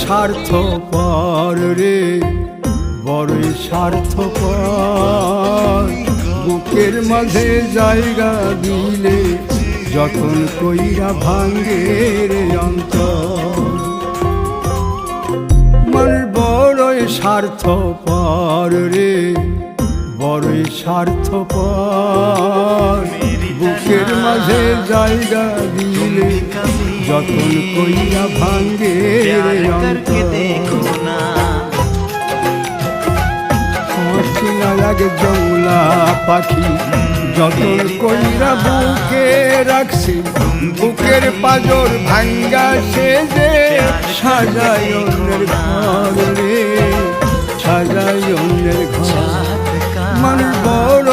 স্বার্থপর রে, বড়ই স্বার্থপর। বুকের মাঝে জায়গা দিলে যখন কইরা ভাঙ্গে রে অন্তর। মানুষ বড়ই স্বার্থপর রে, বড়ই স্বার্থপর। বুকের মাঝে জায়গা দিলে যখন কইরা ভাঙ্গে রে অন্তর। লাগে জংলা পাখি যতন কইরা বুকে রাখছি, বুকের পাজর ভাঙ্গা সে যে সাজায় অন্যের ঘর রে, সাজায় অন্যের ঘর। মানুষ বড়